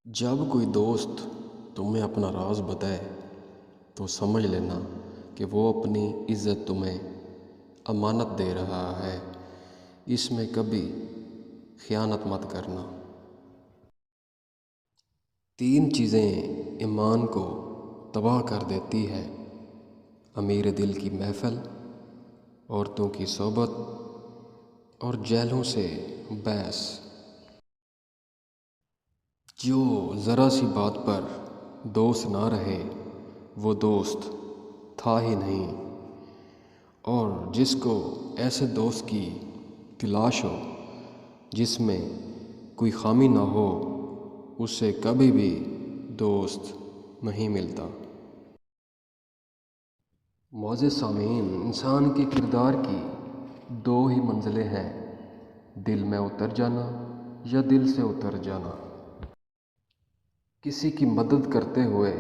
जब कोई दोस्त तुम्हें अपना राज बताए तो समझ लेना कि वो अपनी इज़्ज़त तुम्हें अमानत दे रहा है। इसमें कभी खयानत मत करना। 3 चीज़ें ईमान को तबाह कर देती है: अमीर दिल की महफ़िल, औरतों की सोबत और जेलों से बहस। जो ज़रा सी बात पर दोस्त ना रहे वो दोस्त था ही नहीं, और जिसको ऐसे दोस्त की तलाश हो जिसमें कोई खामी ना हो, उससे कभी भी दोस्त नहीं मिलता। मोअज़्ज़िज़ सामीन, इंसान के किरदार की 2 ही मंजिलें हैं: दिल में उतर जाना या दिल से उतर जाना। किसी की मदद करते हुए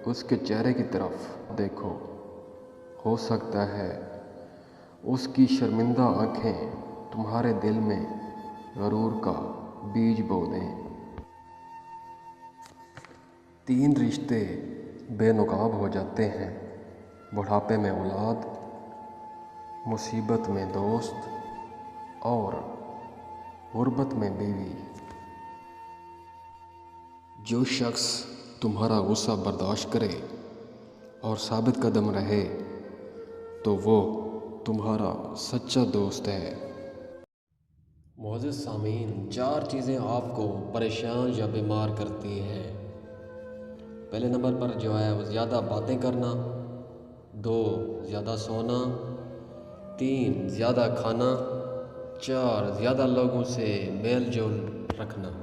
उसके चेहरे की तरफ देखो, हो सकता है उसकी शर्मिंदा आँखें तुम्हारे दिल में गरूर का बीज बो दें। 3 रिश्ते बेनकाब हो जाते हैं: बुढ़ापे में औलाद, मुसीबत में दोस्त और गुर्बत में बीवी। जो शख्स तुम्हारा गुस्सा बर्दाश्त करे और साबित कदम रहे तो वो तुम्हारा सच्चा दोस्त है। मोअज़्ज़िज़ सामीन, 4 चीज़ें आपको परेशान या बीमार करती हैं। पहले नंबर पर जो है वो ज़्यादा बातें करना, 2 ज़्यादा सोना, 3 ज़्यादा खाना, 4 ज़्यादा लोगों से मेल जोल रखना।